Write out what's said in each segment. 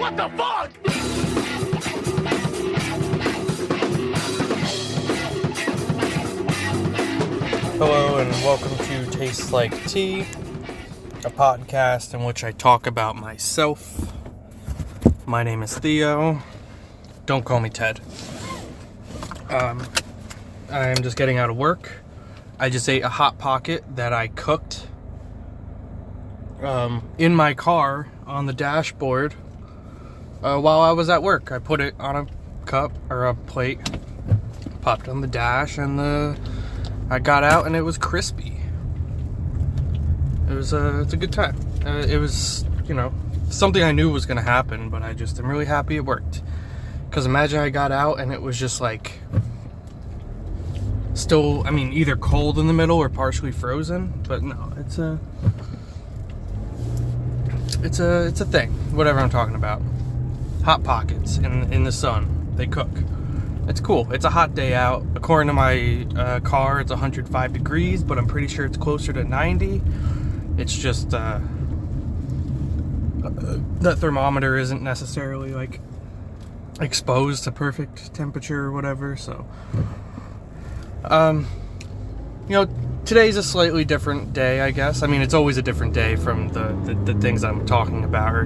What the fuck? Hello and welcome to Tastes Like Tea, a podcast in which I talk about myself. My name is Theo. Don't call me Ted. I am just getting out of work. I just ate a Hot Pocket that I cooked in my car on the dashboard while I was at work. I put it on a cup or a plate, popped on the dash, and I got out and it was crispy. It's a good time. It was, something I knew was going to happen, but I just am really happy it worked. Because imagine I got out and it was just like, still, either cold in the middle or partially frozen. But no, it's a thing. Whatever I'm talking about. Hot Pockets in the sun. They cook. It's cool. It's a hot day out. According to my car, it's 105 degrees, but I'm pretty sure it's closer to 90. It's just the thermometer isn't necessarily like exposed to perfect temperature or whatever. So, today's a slightly different day, I guess. It's always a different day from the things I'm talking about, or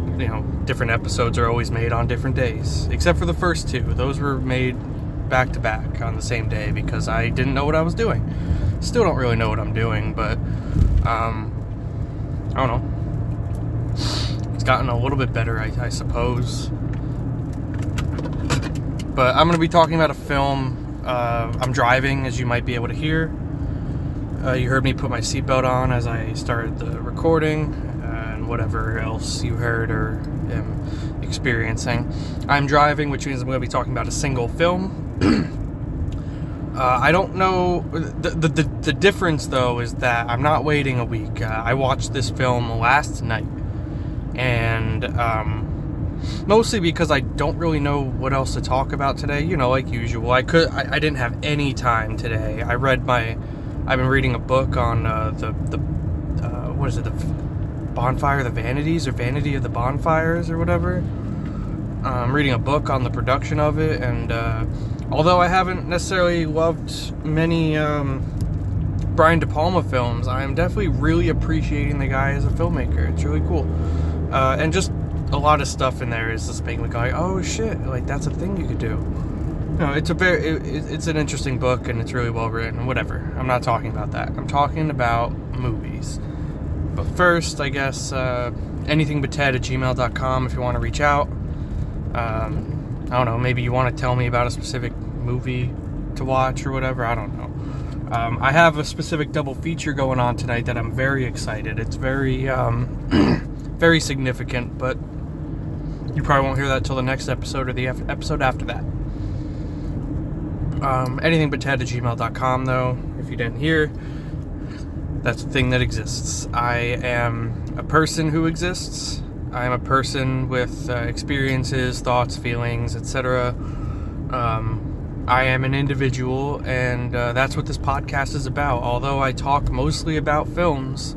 different episodes are always made on different days, except for the first two. Those were made back to back on the same day because I didn't know what I was doing. Still don't really know what I'm doing, but I don't know. It's gotten a little bit better, I suppose. But I'm going to be talking about a film. I'm driving, as you might be able to hear. You heard me put my seatbelt on as I started the recording, and whatever else you heard or am experiencing. I'm driving, which means I'm going to be talking about a single film. I don't know. The difference, though, is that I'm not waiting a week. I watched this film last night, and mostly because I don't really know what else to talk about today. Like usual. I didn't have any time today. I've been reading a book on the Bonfire of the Vanities, or Vanity of the Bonfires, or whatever. I'm reading a book on the production of it, and although I haven't necessarily loved many Brian De Palma films, I am definitely really appreciating the guy as a filmmaker. It's really cool. And just a lot of stuff in there is just making me go, oh shit, like that's a thing you could do. It's an interesting book, and it's really well written. Whatever. I'm not talking about that. I'm talking about movies. But first, I guess, anythingbutted@gmail.com if you want to reach out. I don't know, maybe you want to tell me about a specific movie to watch or whatever. I don't know. I have a specific double feature going on tonight that I'm very excited. It's very, very significant, but you probably won't hear that till the next episode or the episode after that. Anythingbutted@gmail.com, though, if you didn't hear, that's a thing that exists. I am a person who exists. I am a person with experiences, thoughts, feelings, etc. I am an individual, and that's what this podcast is about. Although I talk mostly about films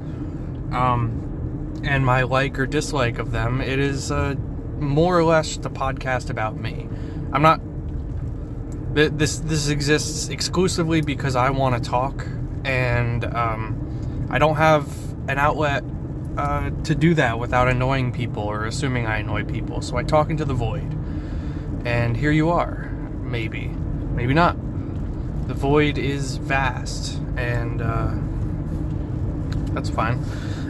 and my like or dislike of them, it is more or less just a podcast about me. I'm not... This exists exclusively because I want to talk, and I don't have an outlet to do that without annoying people or assuming I annoy people. So I talk into the void. And here you are. Maybe. Maybe not. The void is vast. And that's fine.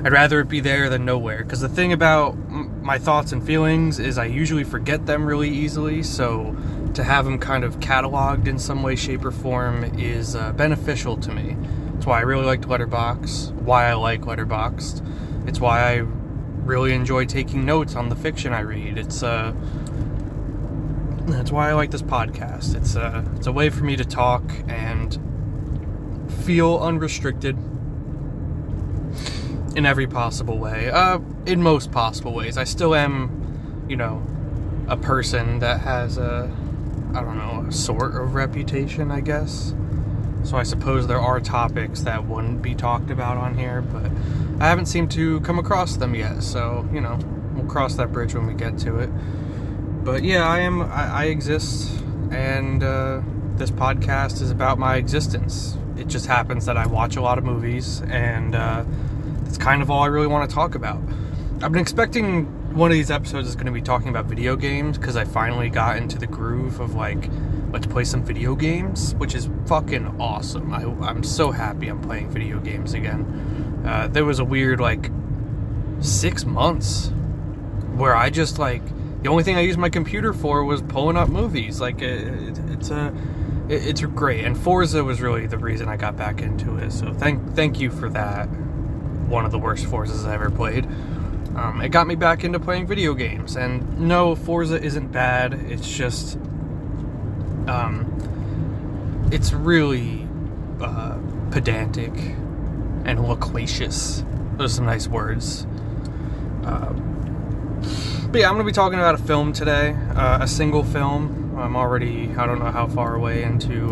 I'd rather it be there than nowhere. Because the thing about my thoughts and feelings is I usually forget them really easily. So to have them kind of cataloged in some way, shape, or form is beneficial to me. That's why I really liked Letterboxd. Why I like Letterboxd. It's why I really enjoy taking notes on the fiction I read. That's why I like this podcast. It's a way for me to talk and feel unrestricted in every possible way. In most possible ways. I still am, a person that has a sort of reputation, I guess. So I suppose there are topics that wouldn't be talked about on here, but I haven't seemed to come across them yet, so, we'll cross that bridge when we get to it. But yeah, I exist, and this podcast is about my existence. It just happens that I watch a lot of movies, and that's kind of all I really want to talk about. I've been expecting one of these episodes is going to be talking about video games, because I finally got into the groove of, like, let's play some video games, which is fucking awesome. I'm so happy I'm playing video games again. There was a weird, 6 months where I just, the only thing I used my computer for was pulling up movies. It's great. And Forza was really the reason I got back into it. So thank you for that. One of the worst Forzas I ever played. It got me back into playing video games. And no, Forza isn't bad. It's just, it's really pedantic and loquacious. Those are some nice words. But yeah, I'm going to be talking about a film today, a single film. I'm already, I don't know how far away into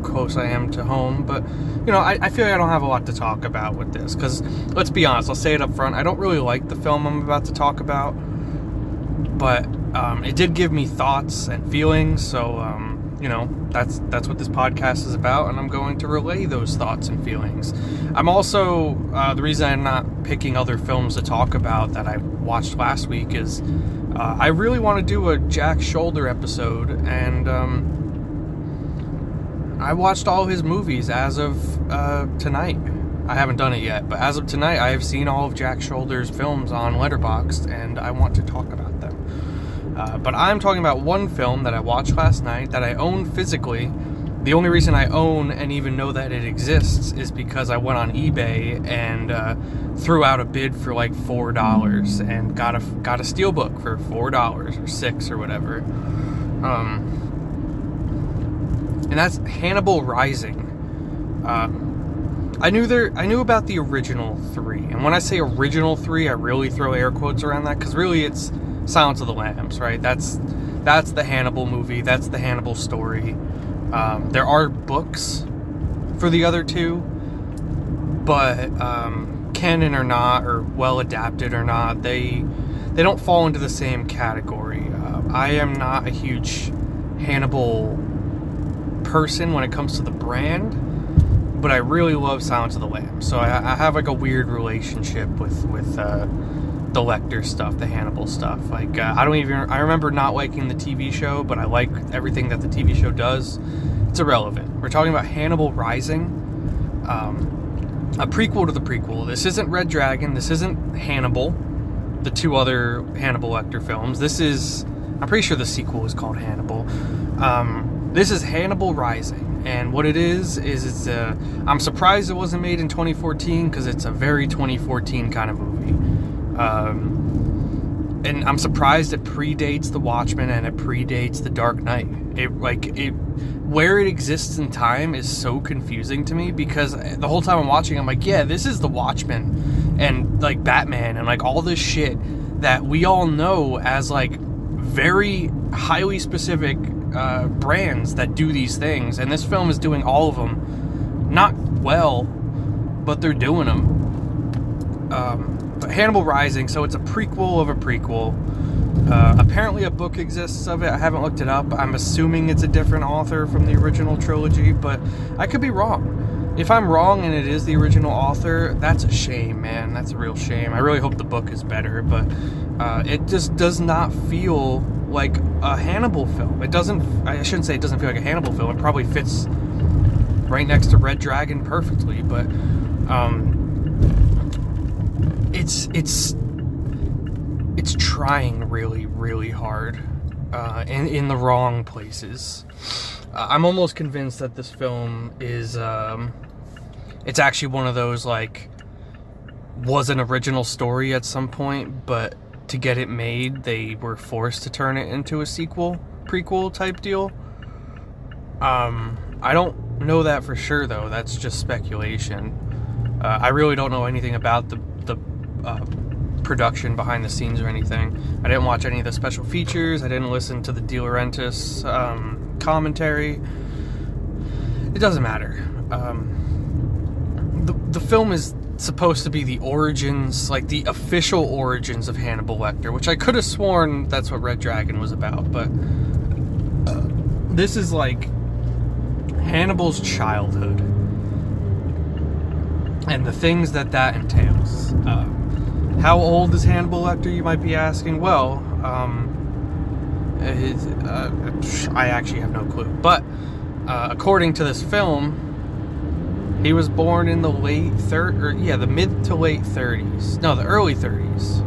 close I am to home, but, I feel like I don't have a lot to talk about with this, because, let's be honest, I'll say it up front, I don't really like the film I'm about to talk about, but it did give me thoughts and feelings, so, that's what this podcast is about, and I'm going to relay those thoughts and feelings. I'm also, the reason I'm not picking other films to talk about that I watched last week is, I really want to do a Jack Shoulder episode, and, I watched all his movies as of, tonight. I haven't done it yet, but as of tonight, I have seen all of Jack Shoulder's films on Letterboxd, and I want to talk about them. But I'm talking about one film that I watched last night that I own physically. The only reason I own and even know that it exists is because I went on eBay and threw out a bid for like $4 and got a steelbook for $4 or $6 or whatever. And that's Hannibal Rising. I knew about the original 3, and when I say original 3, I really throw air quotes around that, because really it's Silence of the Lambs, right? That's the Hannibal movie. That's the Hannibal story. There are books for the other two, but canon or not, or well adapted or not, they don't fall into the same category. I am not a huge Hannibal person when it comes to the brand, but I really love Silence of the Lambs. So I have like a weird relationship with the Lecter stuff, the Hannibal stuff. I remember not liking the TV show, but I like everything that the TV show does. It's irrelevant. We're talking about Hannibal Rising, a prequel to the prequel. This isn't Red Dragon. This isn't Hannibal, the two other Hannibal Lecter films. I'm pretty sure the sequel is called Hannibal. This is Hannibal Rising, and what it is it's I'm surprised it wasn't made in 2014, because it's a very 2014 kind of movie. And I'm surprised it predates The Watchmen and it predates The Dark Knight. Where it exists in time is so confusing to me, because the whole time I'm watching, I'm like, yeah, this is The Watchmen and like Batman and like all this shit that we all know as like very highly specific brands that do these things, and this film is doing all of them, not well, but they're doing them. But Hannibal Rising, so it's a prequel of a prequel. Apparently a book exists of it. I haven't looked it up. I'm assuming it's a different author from the original trilogy, but I could be wrong. If I'm wrong and it is the original author, that's a shame, man. That's a real shame. I really hope the book is better, but it just does not feel like a Hannibal film. I shouldn't say it doesn't feel like a Hannibal film. It probably fits right next to Red Dragon perfectly, but it's trying really, really hard, in the wrong places. I'm almost convinced that this film is, it's actually one of those, was an original story at some point, but to get it made, they were forced to turn it into a prequel type deal. I don't know that for sure, though. That's just speculation. I really don't know anything about the production behind the scenes or anything. I didn't watch any of the special features. I didn't listen to the De Laurentiis commentary. It doesn't matter. The film is supposed to be the origins, like the official origins of Hannibal Lecter, which I could have sworn that's what Red Dragon was about, but this is like Hannibal's childhood and the things that entails. How old is Hannibal Lecter, you might be asking? Well, I actually have no clue, but according to this film, he was born in the the mid to late 30s. No, the early 30s.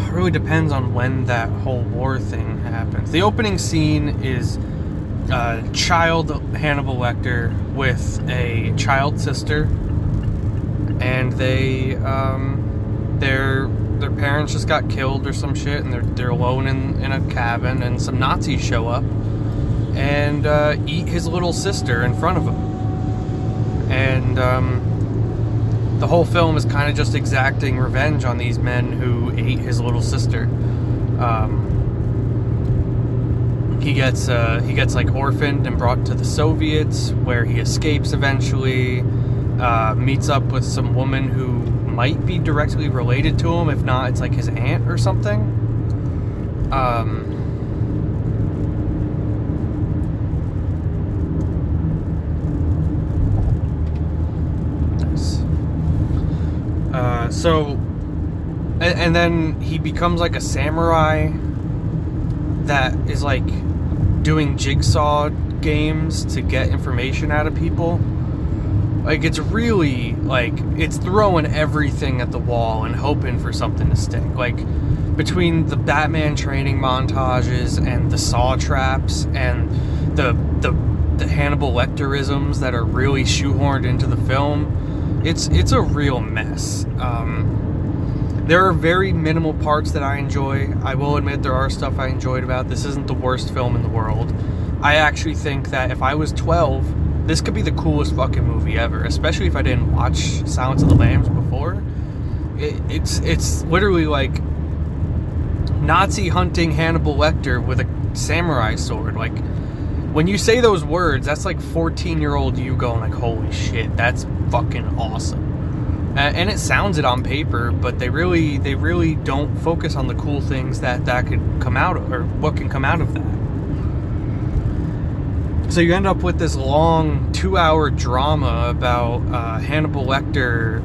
It really depends on when that whole war thing happens. The opening scene is child Hannibal Lecter with a child sister, and their parents just got killed or some shit, and they're alone in a cabin, and some Nazis show up and eat his little sister in front of him. And the whole film is kind of just exacting revenge on these men who ate his little sister. He gets like orphaned and brought to the Soviets, where he escapes eventually. Meets up with some woman who might be directly related to him. If not, it's like his aunt or something. And then he becomes like a samurai that is like doing jigsaw games to get information out of people. Like, it's really, like, it's throwing everything at the wall and hoping for something to stick. Like, between the Batman training montages and the saw traps and the Hannibal Lecterisms that are really shoehorned into the film, it's a real mess. There are very minimal parts that I enjoy. I will admit there are stuff I enjoyed about. This isn't the worst film in the world. I actually think that if I was 12, this could be the coolest fucking movie ever, especially if I didn't watch Silence of the Lambs before. It's literally like Nazi hunting Hannibal Lecter with a samurai sword. Like, when you say those words, that's like 14-year-old you going like, holy shit, that's fucking awesome. And it sounds it on paper, but they really don't focus on the cool things that could come out of, or what can come out of that. So you end up with this long 2-hour drama about Hannibal Lecter.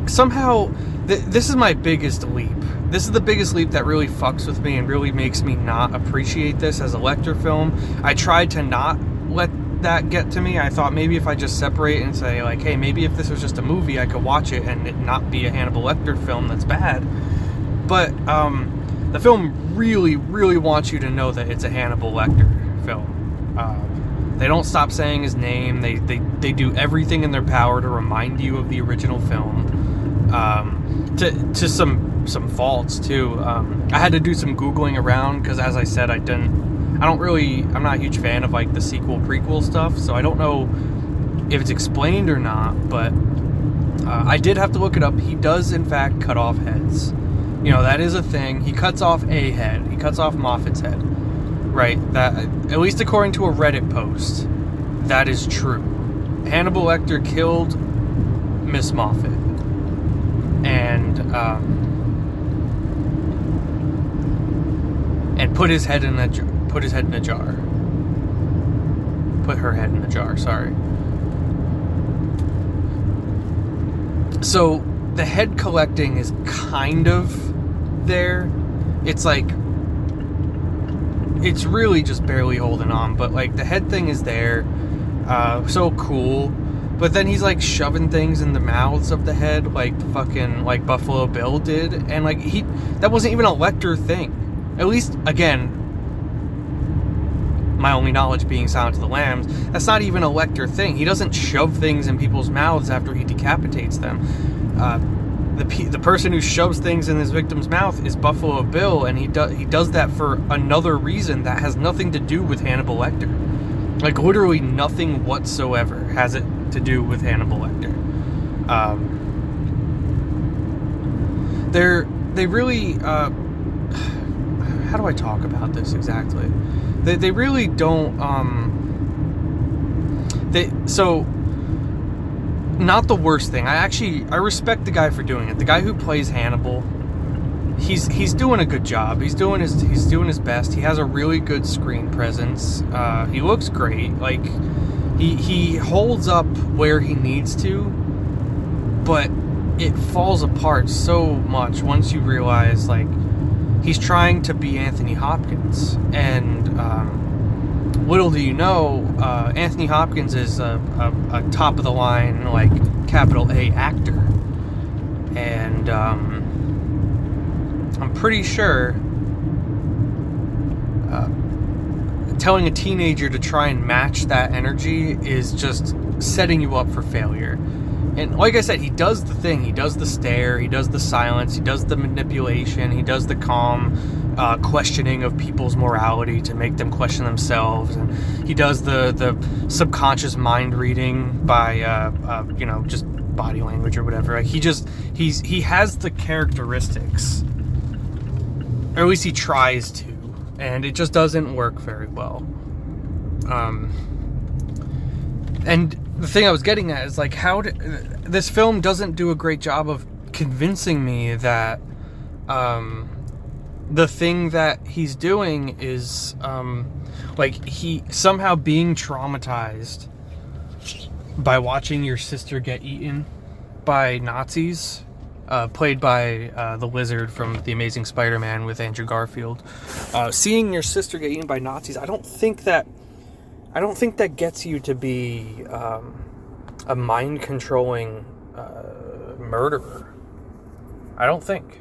Somehow this is my biggest leap. This is the biggest leap that really fucks with me and really makes me not appreciate this as a Lecter film. I tried to not let that get to me. I thought maybe if I just separate and say, like, hey, maybe if this was just a movie, I could watch it and it not be a Hannibal Lecter film that's bad. But the film really, really wants you to know that it's a Hannibal Lecter film. They don't stop saying his name. They do everything in their power to remind you of the original film. To some faults too. I had to do some Googling around because, as I said, I'm not a huge fan of like the sequel prequel stuff, so I don't know if it's explained or not, but I did have to look it up. He does in fact cut off heads. That is a thing. He cuts off a head. He cuts off Moffat's head. Right? That, at least according to a Reddit post, that is true. Hannibal Lecter killed Miss Moffat. And put his head in a jar. Put her head in a jar, sorry. So the head collecting is kind of there. It's like, it's really just barely holding on, but like the head thing is there. So cool. But then he's like shoving things in the mouths of the head like fucking like Buffalo Bill did, and like that wasn't even a Lecter thing. At least, again, my only knowledge being Silence of the Lambs, that's not even a Lecter thing. He doesn't shove things in people's mouths after he decapitates them. The person who shoves things in his victim's mouth is Buffalo Bill, and he does that for another reason that has nothing to do with Hannibal Lecter. Like, literally nothing whatsoever has it to do with Hannibal Lecter. They really, how do I talk about this exactly? They really don't, So, not the worst thing. I respect the guy for doing it. The guy who plays Hannibal, he's doing a good job. He's doing his best. He has a really good screen presence. He looks great. Like, he holds up where he needs to, but it falls apart so much once you realize, like, he's trying to be Anthony Hopkins, and little do you know, Anthony Hopkins is a top of the line, like, capital A actor, and I'm pretty sure telling a teenager to try and match that energy is just setting you up for failure. And like I said, he does the thing. He does the stare. He does the silence. He does the manipulation. He does the calm questioning of people's morality to make them question themselves. And he does the subconscious mind reading by, just body language or whatever. Like, he has the characteristics, or at least he tries to, and it just doesn't work very well. And the thing I was getting at is, like, this film doesn't do a great job of convincing me that the thing that he's doing is he somehow being traumatized by watching your sister get eaten by Nazis, played by the Lizard from The Amazing Spider-Man with Andrew Garfield. Seeing your sister get eaten by Nazis, I don't think that gets you to be a mind-controlling murderer. I don't think.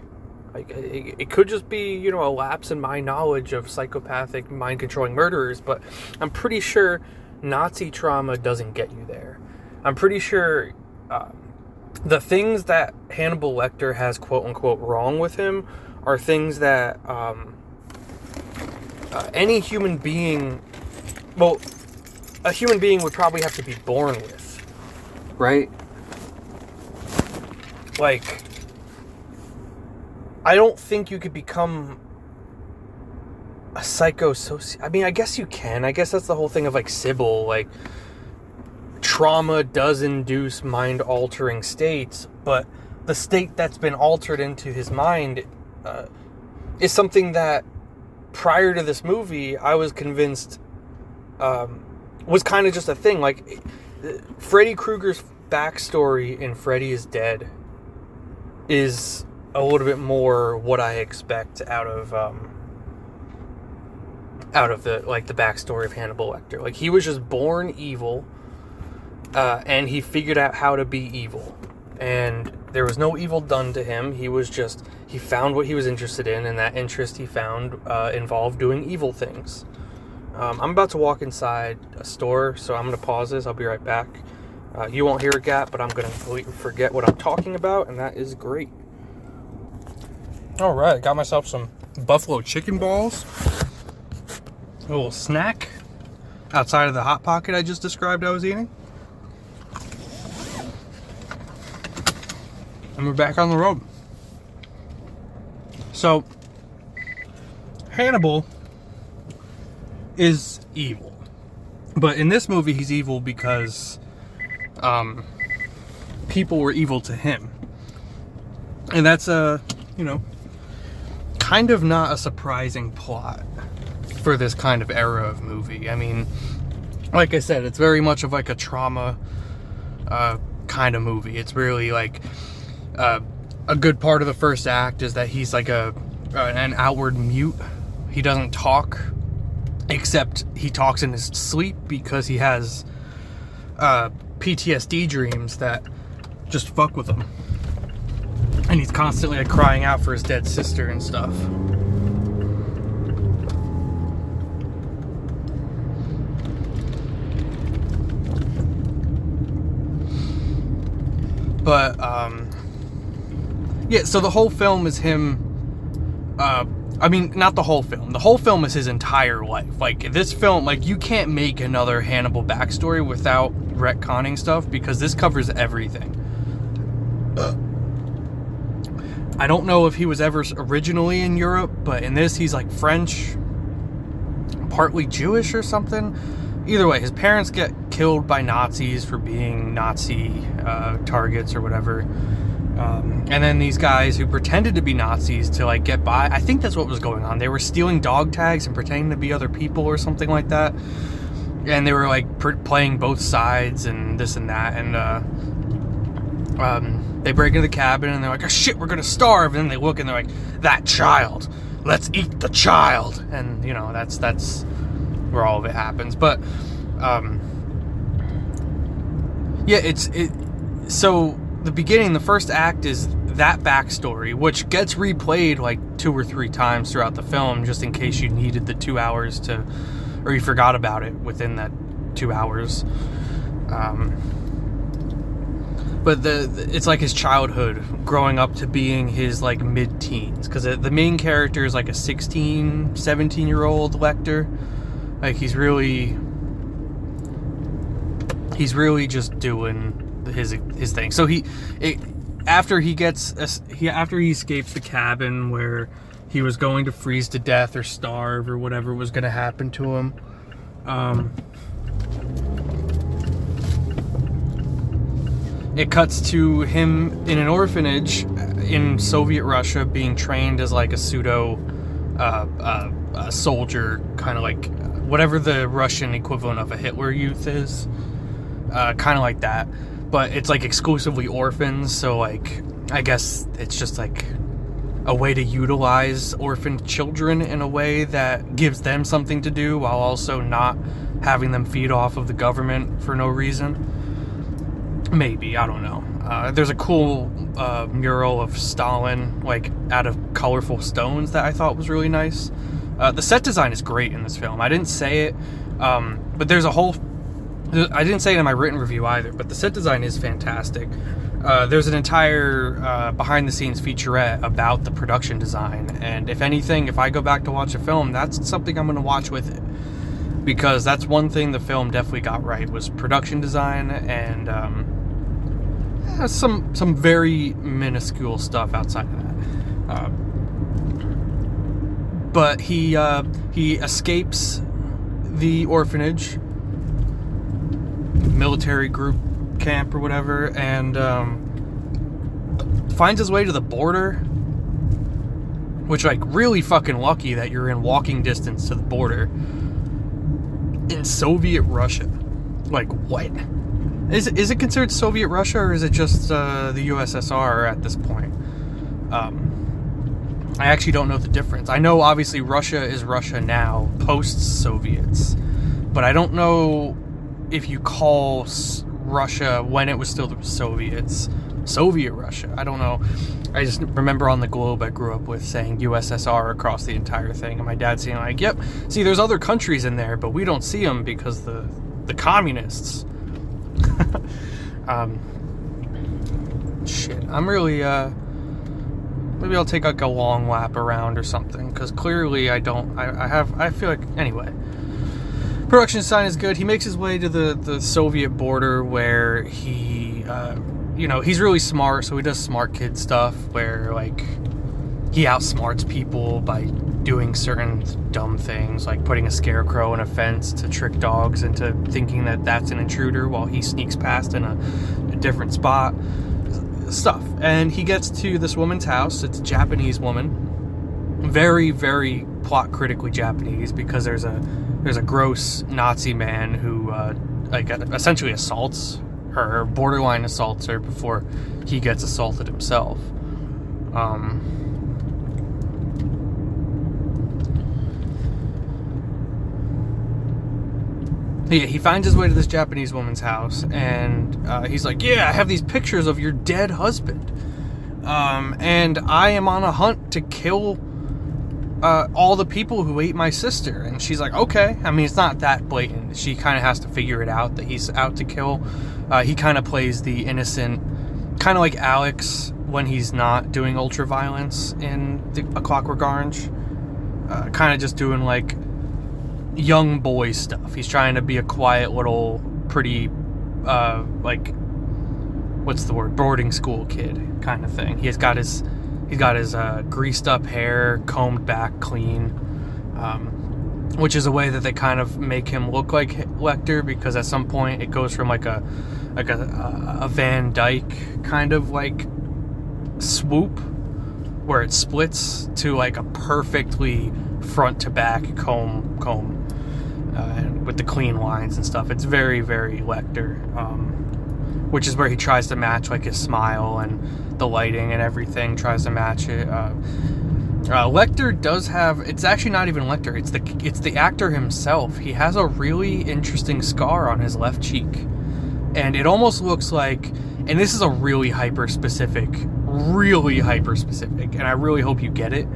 It could just be, a lapse in my knowledge of psychopathic, mind-controlling murderers, but I'm pretty sure Nazi trauma doesn't get you there. I'm pretty sure the things that Hannibal Lecter has quote-unquote wrong with him are things that any human being... Well, a human being would probably have to be born with, right? Like, I don't think you could become a psychosoci... I mean, I guess you can. I guess that's the whole thing of, like, Sybil. Like, trauma does induce mind-altering states, but the state that's been altered into his mind is something that, prior to this movie, I was convinced... was kind of just a thing. Like, Freddy Krueger's backstory in Freddy is Dead is a little bit more what I expect out of the backstory of Hannibal Lecter. Like, he was just born evil, and he figured out how to be evil, and there was no evil done to him. He found what he was interested in, and that interest he found involved doing evil things. I'm about to walk inside a store, so I'm going to pause this. I'll be right back. You won't hear a gap, but I'm going to forget what I'm talking about, and that is great. All right, got myself some buffalo chicken balls. A little snack outside of the Hot Pocket I just described I was eating. And we're back on the road. So, Hannibal is evil, but in this movie he's evil because people were evil to him, and that's kind of not a surprising plot for this kind of era of movie. I mean, like I said, it's very much of like a trauma kind of movie. It's really like a good part of the first act is that he's like an outward mute. He doesn't talk, except he talks in his sleep because he has PTSD dreams that just fuck with him. And he's constantly like crying out for his dead sister and stuff. But, yeah, so the whole film is him, I mean, not the whole film. The whole film is his entire life. Like, this film, like, you can't make another Hannibal backstory without retconning stuff, because this covers everything. I don't know if he was ever originally in Europe, but in this, he's, like, French, partly Jewish or something. Either way, his parents get killed by Nazis for being Nazi targets or whatever. And then these guys who pretended to be Nazis to like get by. I think that's what was going on. They were stealing dog tags and pretending to be other people or something like that. And they were like playing both sides and this and that. And they break into the cabin and they're like, oh shit, we're gonna starve. And then they look and they're like, that child, let's eat the child. And you know, that's where all of it happens. But yeah, so the beginning, the first act is that backstory, which gets replayed like 2 or 3 times throughout the film, just in case you needed the 2 hours or you forgot about it within that 2 hours. But it's like his childhood growing up to being his like mid-teens, because the main character is like a 16, 17-year-old Lecter. Like he's really just doing his thing. So after he escapes the cabin where he was going to freeze to death or starve or whatever was going to happen to him, it cuts to him in an orphanage in Soviet Russia being trained as like a pseudo soldier, kind of like whatever the Russian equivalent of a Hitler Youth is, kind of like that. But it's like exclusively orphans, so like I guess it's just like a way to utilize orphaned children in a way that gives them something to do while also not having them feed off of the government for no reason. Maybe, I don't know. There's a cool mural of Stalin like out of colorful stones that I thought was really nice. The set design is great in this film. I didn't say it, but there's a whole... I didn't say it in my written review either, but the set design is fantastic. There's an entire behind-the-scenes featurette about the production design, and if anything, if I go back to watch a film, that's something I'm going to watch with it. Because that's one thing the film definitely got right, was production design, and some very minuscule stuff outside of that. But he escapes the orphanage, military group camp or whatever, and finds his way to the border, which, like, really fucking lucky that you're in walking distance to the border in Soviet Russia. Like, what? Is it considered Soviet Russia, or is it just the USSR at this point? I actually don't know the difference. I know obviously Russia is Russia now, post-Soviets, but I don't know if you call Russia, when it was still the Soviets, Soviet Russia. I don't know. I just remember on the Globe I grew up with saying USSR across the entire thing, and my dad saying like, yep, see, there's other countries in there, but we don't see them because the communists. Shit, I'm really, maybe I'll take like a long lap around or something, because clearly I feel like, anyway. Production design is good. He makes his way to the Soviet border where he, he's really smart, so he does smart kid stuff where, like, he outsmarts people by doing certain dumb things, like putting a scarecrow in a fence to trick dogs into thinking that that's an intruder while he sneaks past in a different spot. Stuff. And he gets to this woman's house. It's a Japanese woman. Very, very plot critically Japanese, because there's a gross Nazi man who essentially assaults her, borderline assaults her before he gets assaulted himself. Yeah, he finds his way to this Japanese woman's house, and he's like, yeah, I have these pictures of your dead husband, and I am on a hunt to kill all the people who ate my sister. And she's like, okay. I mean, it's not that blatant. She kind of has to figure it out that he's out to kill. He kind of plays the innocent, kind of like Alex when he's not doing ultra violence in A Clockwork Orange. Kind of just doing like young boy stuff. He's trying to be a quiet little pretty like, what's the word, boarding school kid kind of thing. He's got his greased up hair combed back clean, which is a way that they kind of make him look like Lecter, because at some point it goes from like a Van Dyke kind of like swoop where it splits to like a perfectly front to back comb with the clean lines and stuff. It's very, very Lecter, which is where he tries to match like his smile and the lighting and everything, tries to match it. Lecter does have, it's actually not even Lecter, it's the actor himself. He has a really interesting scar on his left cheek, and it almost looks like, and this is a really hyper specific, and I really hope you get it.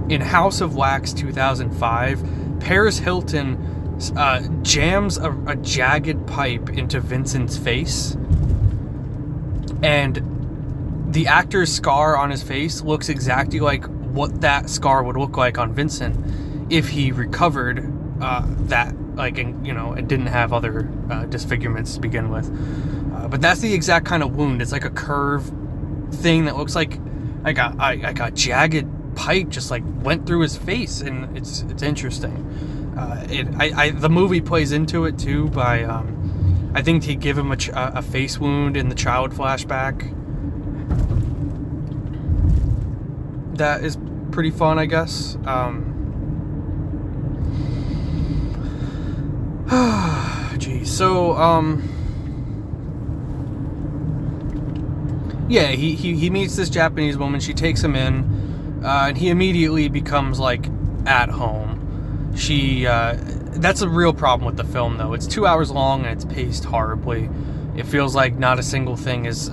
In House of Wax 2005, Paris Hilton jams a jagged pipe into Vincent's face, and the actor's scar on his face looks exactly like what that scar would look like on Vincent if he recovered that, like, and, you know, it didn't have other disfigurements to begin with. But that's the exact kind of wound. It's like a curve thing that looks like a jagged pipe just like went through his face, and it's interesting. The movie plays into it too by I think they give him a face wound in the child flashback. That is pretty fun, I guess. Geez. So, yeah, he meets this Japanese woman. She takes him in, and he immediately becomes like at home. That's a real problem with the film, though. It's 2 hours long and it's paced horribly. It feels like not a single thing is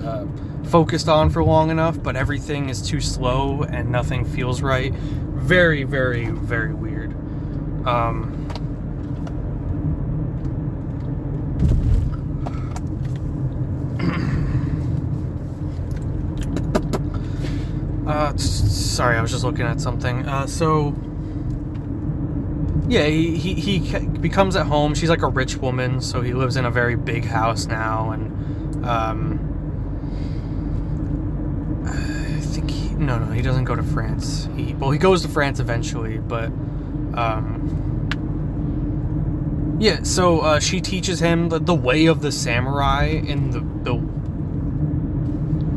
focused on for long enough, but everything is too slow and nothing feels right. Very, very, very weird. Sorry, I was just looking at something. So yeah, he becomes at home. She's like a rich woman, so he lives in a very big house now, and I think he doesn't go to France. He goes to France eventually, but yeah. So she teaches him the way of the samurai in the.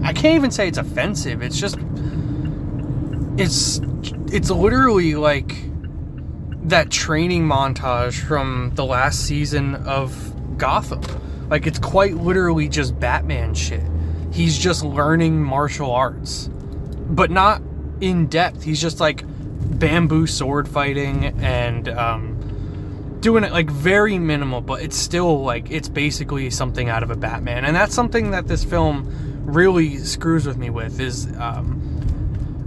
I can't even say it's offensive. It's just it's literally like that training montage from the last season of Gotham. Like, it's quite literally just Batman shit. He's just learning martial arts, but not in depth. He's just like bamboo sword fighting and doing it like very minimal, but it's still like, it's basically something out of a Batman. And that's something that this film really screws with me with, is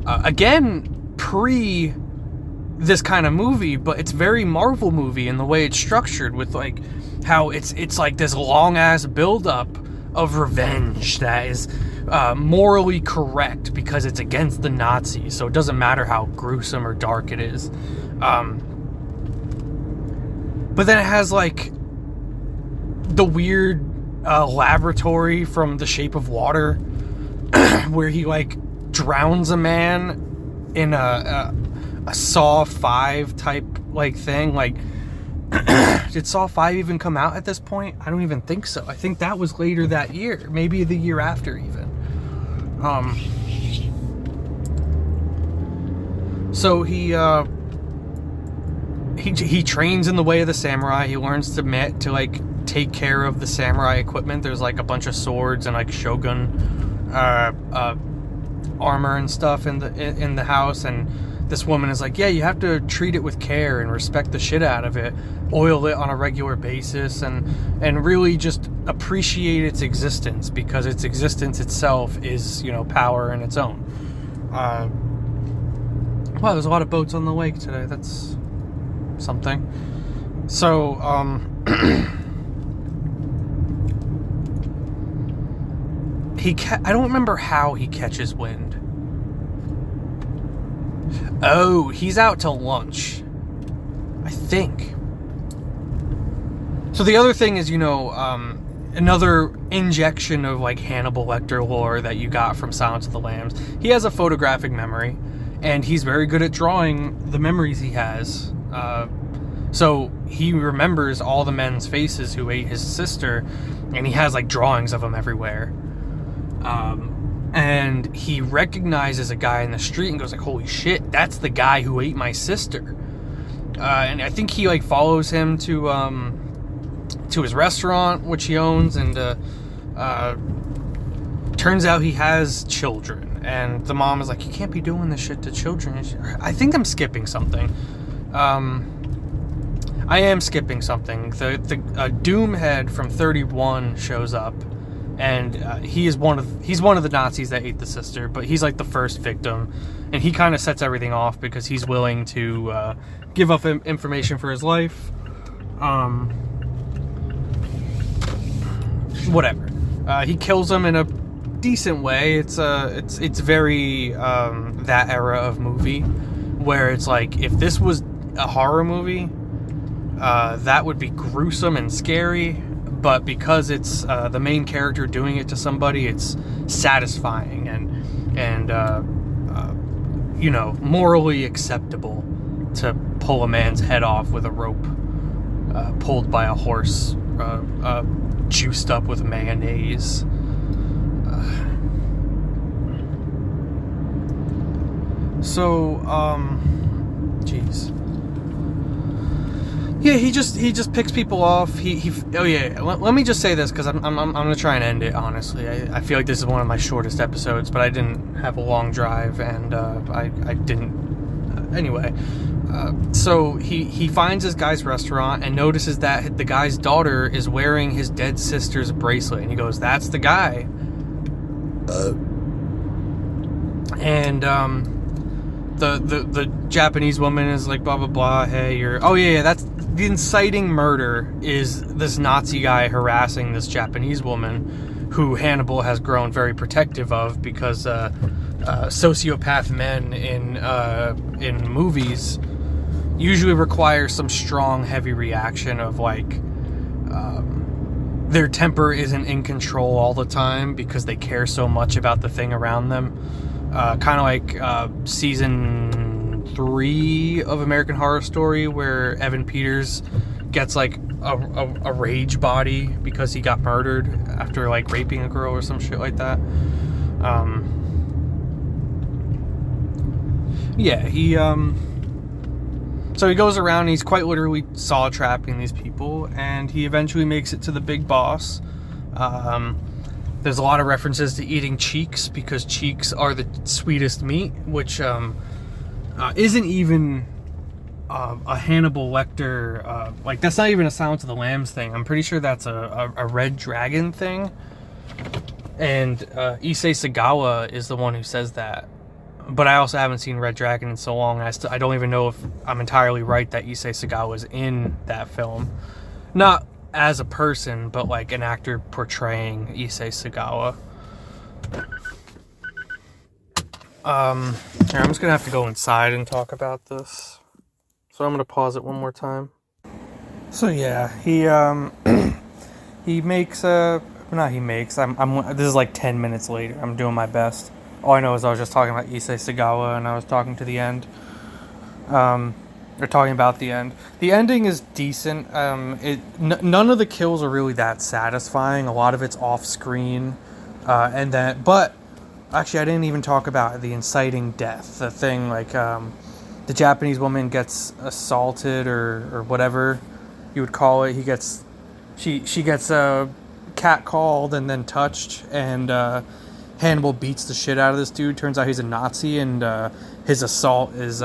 again, pre this kind of movie, but it's very Marvel movie in the way it's structured, with like how it's like this long ass build up of revenge that is morally correct because it's against the Nazis, so it doesn't matter how gruesome or dark it is. But then it has like the weird laboratory from The Shape of Water where he like drowns a man in a Saw 5 type like thing. Like, did Saw 5 even come out at this point? I don't even think so. I think that was later that year, maybe the year after even. So he trains in the way of the samurai. He learns to like take care of the samurai equipment. There's like a bunch of swords and like shogun armor and stuff in the house, and this woman is like, yeah, you have to treat it with care and respect the shit out of it, oil it on a regular basis, and really just appreciate its existence, because its existence itself is, you know, power in its own. Wow, there's a lot of boats on the lake today. That's something. So, I don't remember how he catches wind. Oh, he's out to lunch, I think. So the other thing is, you know, another injection of like Hannibal Lecter lore that you got from Silence of the Lambs. He has a photographic memory, and he's very good at drawing the memories he has. So he remembers all the men's faces who ate his sister, and he has like drawings of them everywhere. And he recognizes a guy in the street and goes like, holy shit, that's the guy who ate my sister. And I think he like follows him to his restaurant, which he owns, and turns out he has children. And the mom is like, you can't be doing this shit to children. I think I'm skipping something. I am skipping something. The Doomhead from 31 shows up, and he's one of the Nazis that ate the sister, but he's like the first victim, and he kind of sets everything off because he's willing to give up information for his life. Whatever. He kills him in a decent way. It's very that era of movie where it's like, if this was a horror movie, that would be gruesome and scary, but because it's the main character doing it to somebody, it's satisfying and morally acceptable to pull a man's head off with a rope pulled by a horse juiced up with mayonnaise. Jeez. Yeah, he just picks people off. Let me just say this, because I'm gonna try and end it. Honestly, I feel like this is one of my shortest episodes, but I didn't have a long drive, and I didn't. Anyway, so he finds this guy's restaurant and notices that the guy's daughter is wearing his dead sister's bracelet, and he goes, "That's the guy." And the Japanese woman is like, blah blah blah. Hey, you're. Oh yeah, that's the inciting murder. Is this Nazi guy harassing this Japanese woman, who Hannibal has grown very protective of, because sociopath men in movies usually require some strong, heavy reaction of like their temper isn't in control all the time because they care so much about the thing around them. Kind of like season 3 of American Horror Story, where Evan Peters gets like a rage body because he got murdered after like raping a girl or some shit like that. So he goes around and he's quite literally saw trapping these people, and he eventually makes it to the big boss. There's a lot of references to eating cheeks, because cheeks are the sweetest meat, which isn't even a Hannibal Lecter, like that's not even a Silence of the Lambs thing. I'm pretty sure that's a Red Dragon thing, and Issei Sagawa is the one who says that. But I also haven't seen Red Dragon in so long, and I don't even know if I'm entirely right that Issei Sagawa is in that film. Not as a person, but like an actor portraying Issei Sagawa. Here, I'm just gonna have to go inside and talk about this. So I'm gonna pause it one more time. So yeah, he makes this is like 10 minutes later. I'm doing my best. All I know is I was just talking about Issei Sagawa, and I was talking to the end. Or talking about the end. The ending is decent. None of the kills are really that satisfying. A lot of it's off screen, but actually, I didn't even talk about the inciting death. The thing like the Japanese woman gets assaulted or whatever you would call it. She gets catcalled and then touched, and Hannibal beats the shit out of this dude. Turns out he's a Nazi, and his assault is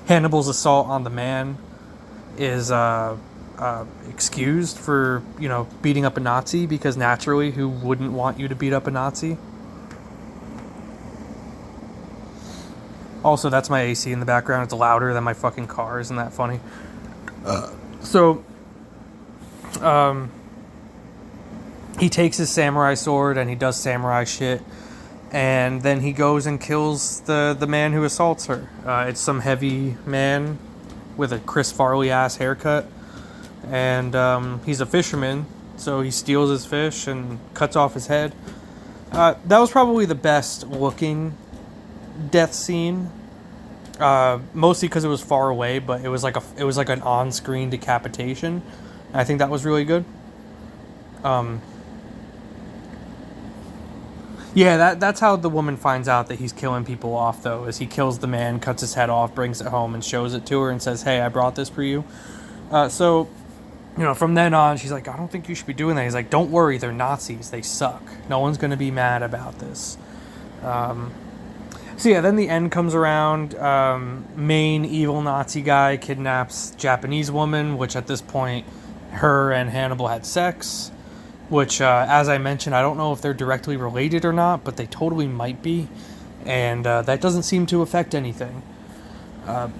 Hannibal's assault on the man is excused for, beating up a Nazi, because naturally, who wouldn't want you to beat up a Nazi? Also, that's my AC in the background. It's louder than my fucking car. Isn't that funny? He takes his samurai sword and he does samurai shit, and then he goes and kills the man who assaults her. It's some heavy man with a Chris Farley ass haircut, and he's a fisherman, so he steals his fish and cuts off his head. That was probably the best looking death scene. Mostly because it was far away, but it was like an on-screen decapitation. And I think that was really good. Yeah, that's how the woman finds out that he's killing people off, though, is he kills the man, cuts his head off, brings it home, and shows it to her and says, hey, I brought this for you. So, from then on, she's like, I don't think you should be doing that. He's like, don't worry, they're Nazis. They suck. No one's going to be mad about this. So yeah, then the end comes around. Main evil Nazi guy kidnaps Japanese woman, which at this point, her and Hannibal had sex. Which, as I mentioned, I don't know if they're directly related or not, but they totally might be. And that doesn't seem to affect anything.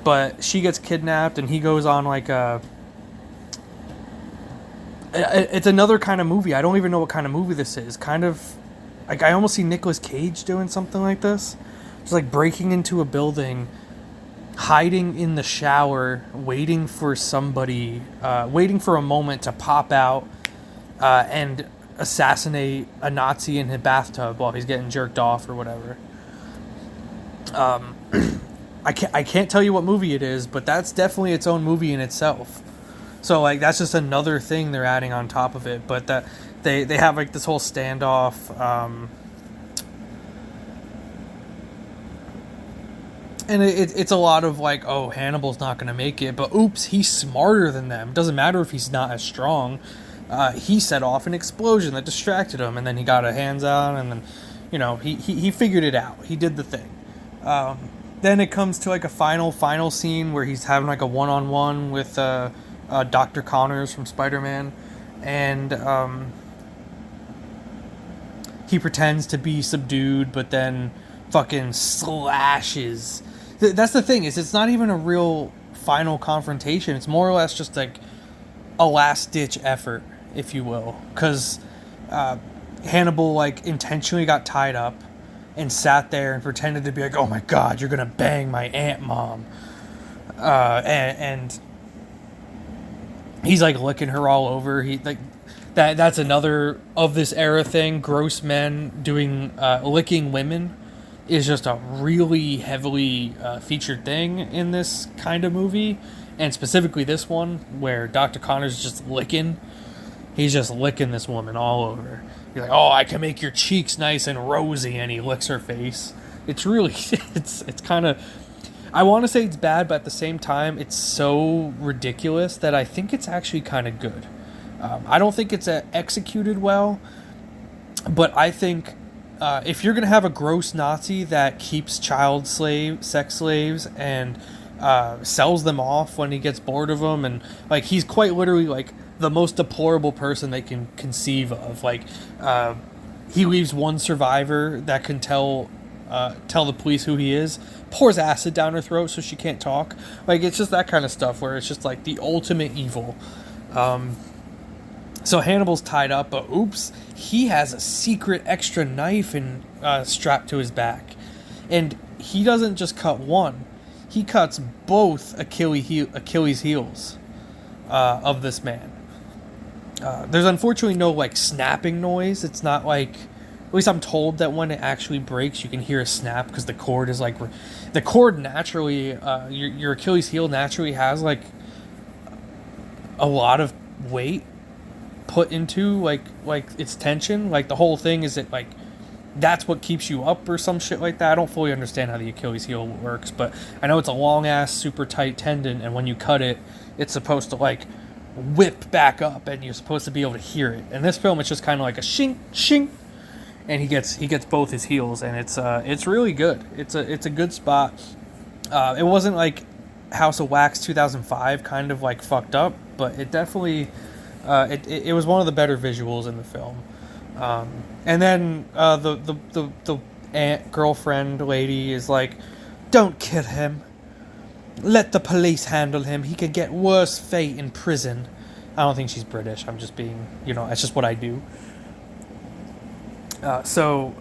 But she gets kidnapped, and he goes on like a... It's another kind of movie. I don't even know what kind of movie this is. Kind of... Like, I almost see Nicolas Cage doing something like this. Just like breaking into a building, hiding in the shower, waiting for somebody... waiting for a moment to pop out, and assassinate a Nazi in his bathtub while he's getting jerked off or whatever. I can't tell you what movie it is, but that's definitely its own movie in itself. So like that's just another thing they're adding on top of it. But that they have like this whole standoff, and it's a lot of like, oh, Hannibal's not gonna make it, but oops, he's smarter than them. Doesn't matter if he's not as strong. He set off an explosion that distracted him, and then he got a hands on, and then, he figured it out. He did the thing. Then it comes to like a final scene where he's having like a one-on-one with Dr. Connors from Spider-Man, and he pretends to be subdued, but then fucking slashes. That's the thing, is it's not even a real final confrontation. It's more or less just like a last-ditch effort, if you will, because Hannibal like intentionally got tied up and sat there and pretended to be like, oh my god, you're gonna bang my aunt mom, and he's like licking her all over. He like that's another of this era thing. Gross men doing licking women is just a really heavily featured thing in this kind of movie. And specifically this one, where Dr. Connors is just licking. He's just licking this woman all over. He's like, oh, I can make your cheeks nice and rosy, and he licks her face. It's really, it's kind of, I want to say it's bad, but at the same time, it's so ridiculous that I think it's actually kind of good. I don't think it's executed well, but I think if you're going to have a gross Nazi that keeps sex slaves, and sells them off when he gets bored of them, and like he's quite literally like the most deplorable person they can conceive of. Like he leaves one survivor that can tell the police who he is, pours acid down her throat so she can't talk. Like it's just that kind of stuff where it's just like the ultimate evil. So Hannibal's tied up, but oops, he has a secret extra knife strapped to his back, and he doesn't just cut one. He cuts both Achilles heels of this man. There's unfortunately no like snapping noise. It's not like, at least I'm told that when it actually breaks, you can hear a snap because the cord is like, the cord naturally, your Achilles heel naturally has like a lot of weight put into like its tension. Like the whole thing is that like, that's what keeps you up or some shit like that. I don't fully understand how the Achilles heel works, but I know it's a long ass super tight tendon, and when you cut it, it's supposed to like whip back up, and you're supposed to be able to hear it. In this film, it's just kind of like a shink shink, and he gets both his heels, and it's really good. It's a good spot. It wasn't like House of Wax 2005 kind of like fucked up, but it definitely it was one of the better visuals in the film. And then the aunt girlfriend lady is like, don't kill him. Let the police handle him. He could get worse fate in prison. I don't think she's British. I'm just being, that's just what I do. So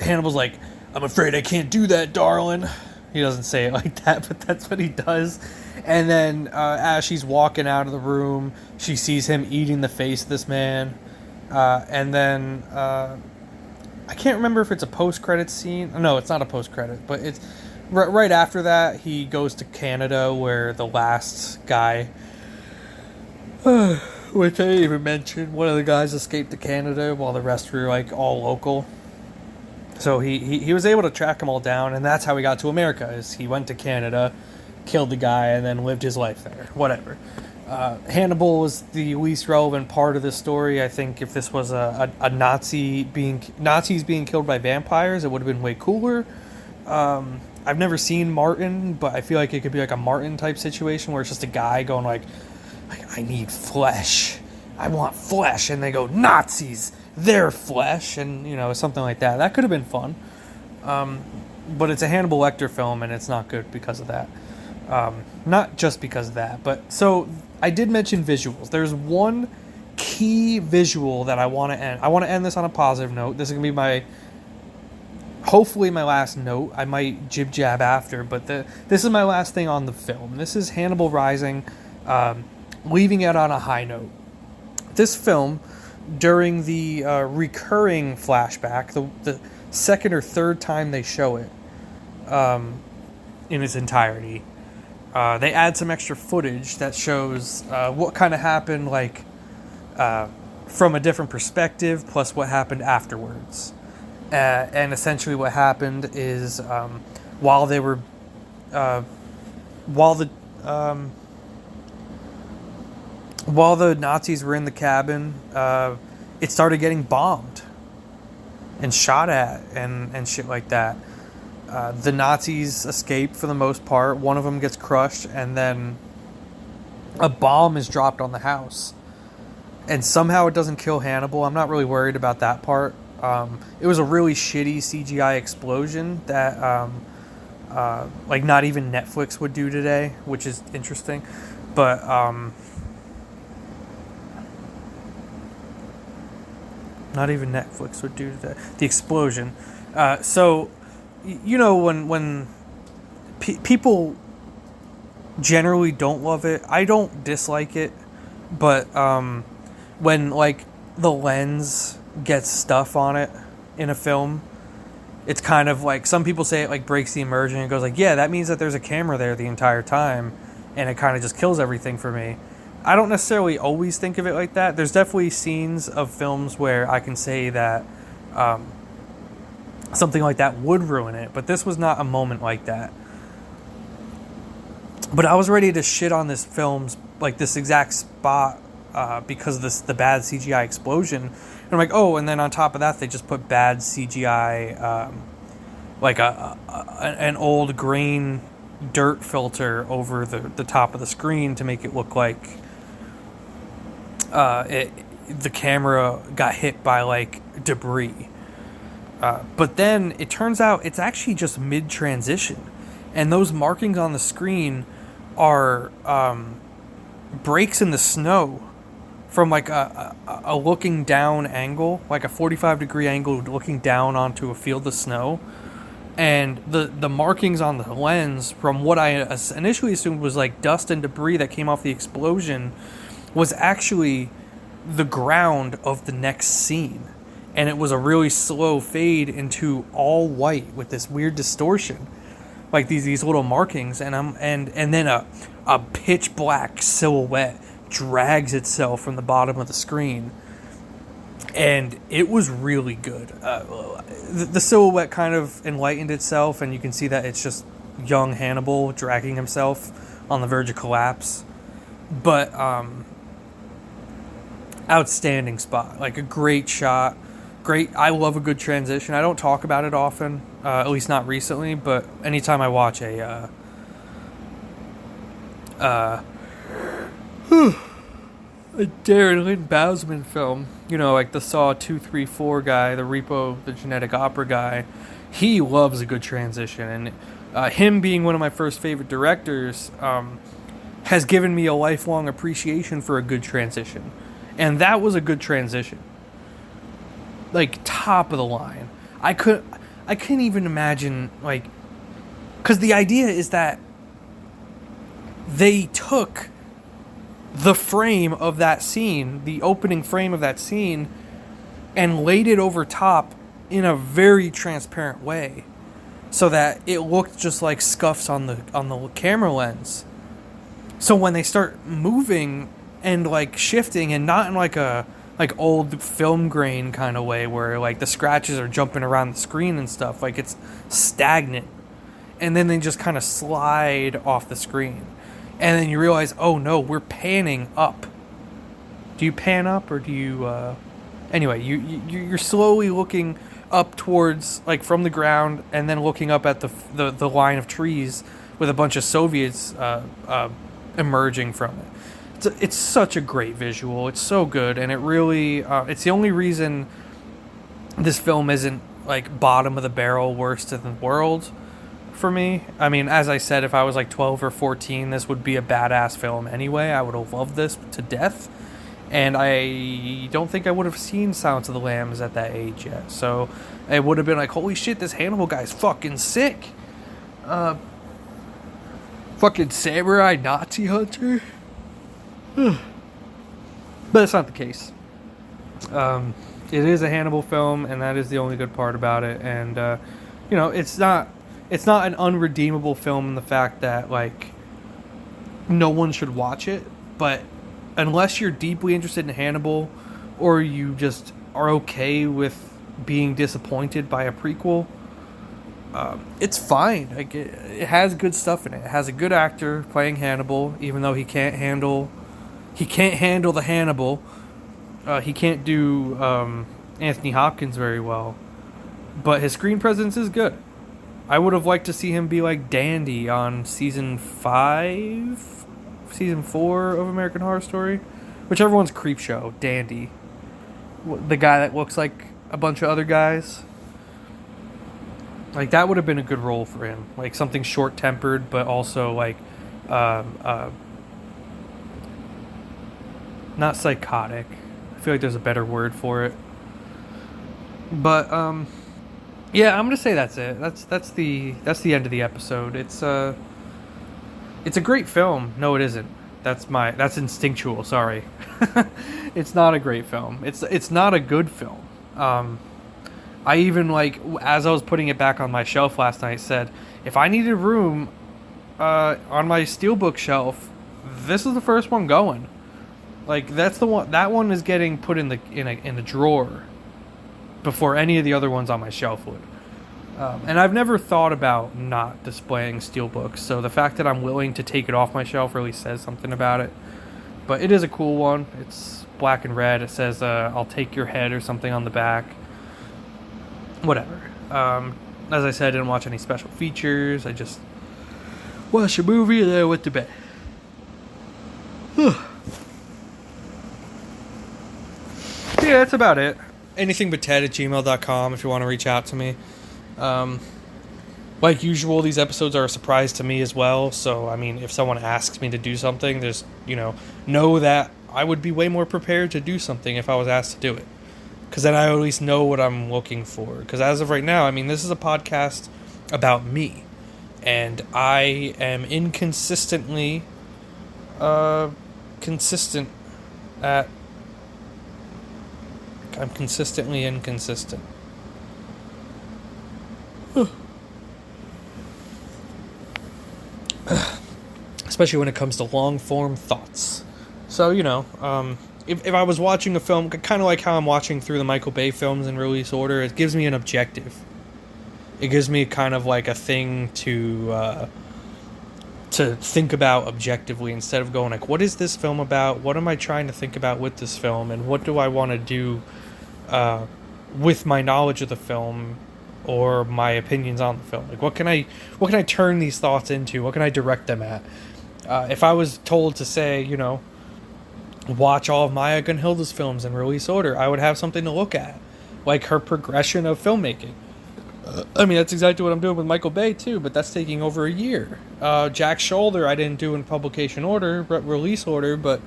Hannibal's like, I'm afraid I can't do that, darling. He doesn't say it like that, but that's what he does. And then as she's walking out of the room, she sees him eating the face of this man. And then I can't remember if it's a post-credit scene. No, it's not a post-credit, but it's right after that, he goes to Canada, where the last guy, which I didn't even mention, one of the guys escaped to Canada while the rest were like all local. So he was able to track them all down, and that's how he got to America. Is he went to Canada, killed the guy, and then lived his life there. Whatever. Hannibal was the least relevant part of this story. I think if this was a Nazis being killed by vampires, it would have been way cooler. I've never seen Martin, but I feel like it could be like a Martin type situation where it's just a guy going like I need flesh. I want flesh. And they go, Nazis, they're flesh. And, something like that. That could have been fun. But it's a Hannibal Lecter film, and it's not good because of that. Not just because of that. But so I did mention visuals. There's one key visual that I want to end. I want to end this on a positive note. This is going to be hopefully my last note. I might jib-jab after, but this is my last thing on the film. This is Hannibal Rising, leaving it on a high note. This film, during the recurring flashback, the second or third time they show it in its entirety, they add some extra footage that shows what kind of happened, from a different perspective, plus what happened afterwards. And essentially what happened is while the Nazis were in the cabin, it started getting bombed and shot at and shit like that. The Nazis escape for the most part. One of them gets crushed, and then a bomb is dropped on the house. And somehow it doesn't kill Hannibal. I'm not really worried about that part. It was a really shitty CGI explosion that not even Netflix would do today, which is interesting. But not even Netflix would do today. The explosion. So when people generally don't love it, I don't dislike it, but when the lens gets stuff on it in a film, it's kind of like, some people say it breaks the immersion. It goes yeah, that means that there's a camera there the entire time, and it kind of just kills everything for me. I don't necessarily always think of it like that. There's definitely scenes of films where I can say that something like that would ruin it, but this was not a moment like that. But I was ready to shit on this film's this exact spot because of the bad CGI explosion. And I'm like, oh, and then on top of that, they just put bad CGI, an old grain dirt filter over the top of the screen to make it look like the camera got hit by debris. But then it turns out it's actually just mid-transition, and those markings on the screen are breaks in the snow from a looking down angle, a 45-degree angle looking down onto a field of snow. And the markings on the lens, from what I initially assumed was dust and debris that came off the explosion, was actually the ground of the next scene. And it was a really slow fade into all white with this weird distortion, these little markings, and then a pitch black silhouette drags itself from the bottom of the screen, and it was really good. The silhouette kind of enlightened itself, and you can see that it's just young Hannibal dragging himself on the verge of collapse. But outstanding spot, a great shot. Great. I love a good transition. I don't talk about it often, at least not recently, but anytime I watch a Darren Lynn Bousman film, the Saw 2, 3, 4 guy, the Repo, the Genetic Opera guy, he loves a good transition. And him being one of my first favorite directors has given me a lifelong appreciation for a good transition. And that was a good transition. Top of the line. I couldn't even imagine, because the idea is that they took the frame of that scene, the opening frame of that scene, and laid it over top in a very transparent way. so that it looked just like scuffs on the camera lens. So when they start moving and like shifting, and not in like a like old film grain kind of way where like the scratches are jumping around the screen and stuff, like it's stagnant, and then they just kind of slide off the screen, and then you realize, oh no, we're panning up. Do you pan up, or do you anyway, you're slowly looking up towards, like, from the ground, and then looking up at the line of trees with a bunch of Soviets emerging from it. It's such a great visual. It's so good, and it really it's the only reason this film isn't like bottom of the barrel worst in the world for me. I mean, as I said, if I was like 12 or 14, this would be a badass film anyway. I would have loved this to death, and I don't think I would have seen Silence of the Lambs at that age yet. So it would have been like, holy shit, this Hannibal guy's fucking sick. Fucking samurai Nazi hunter. But it's not the case. It is a Hannibal film, and that is the only good part about it. And you know, it's not an unredeemable film in the fact that, like, no one should watch it. But unless you're deeply interested in Hannibal, or you just are okay with being disappointed by a prequel, it's fine. Like, it has good stuff in it. It has a good actor playing Hannibal, even though he can't handle the Hannibal. He can't do Anthony Hopkins very well, but his screen presence is good. I would have liked to see him be like Dandy on season 4 of American Horror Story, whichever one's Creepshow. Dandy, the guy that looks like a bunch of other guys. Like, that would have been a good role for him. Like, something short-tempered, but also like not psychotic. I feel like there's a better word for it. But yeah, I'm gonna say that's it. That's the end of the episode. It's a great film. No, it isn't. That's instinctual. Sorry. It's not a great film. It's not a good film. I even, like, as I was putting it back on my shelf last night, said, if I needed room on my steelbook shelf, this is the first one going. Like, that's the one. That one is getting put in a drawer before any of the other ones on my shelf would. And I've never thought about not displaying steelbooks, so the fact that I'm willing to take it off my shelf really says something about it. But it is a cool one. It's black and red. It says, "I'll take your head" or something on the back. Whatever. As I said, I didn't watch any special features. I just watched a movie and then I went to bed. Yeah, that's about it. Anythingbutted@gmail.com if you want to reach out to me. Like usual, these episodes are a surprise to me as well. So, I mean, if someone asks me to do something, there's, know that I would be way more prepared to do something if I was asked to do it. Because then I at least know what I'm looking for. Because as of right now, I mean, this is a podcast about me. And I am inconsistently consistent at... I'm consistently inconsistent. Especially when it comes to long-form thoughts. So, if I was watching a film, kind of like how I'm watching through the Michael Bay films in release order, it gives me an objective. It gives me kind of like a thing to think about objectively, instead of going like, what is this film about? What am I trying to think about with this film? And what do I want to do with my knowledge of the film or my opinions on the film? Like, what can I turn these thoughts into? What can I direct them at? If I was told to say, watch all of Maya Gunhilda's films in release order, I would have something to look at, like her progression of filmmaking. I mean, that's exactly what I'm doing with Michael Bay too, but that's taking over a year. Jack Shoulder I didn't do in publication order, but release order, but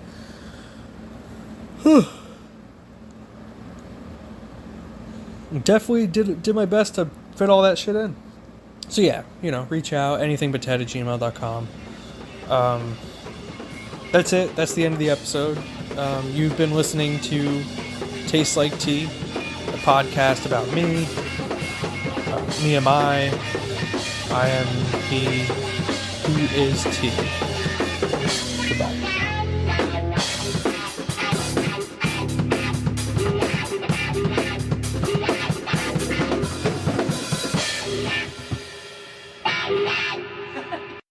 definitely did my best to fit all that shit in. So yeah, reach out, anythingbutted@gmail.com. That's it. That's the end of the episode. You've been listening to Taste Like Tea, a podcast about me and my I am he who is T.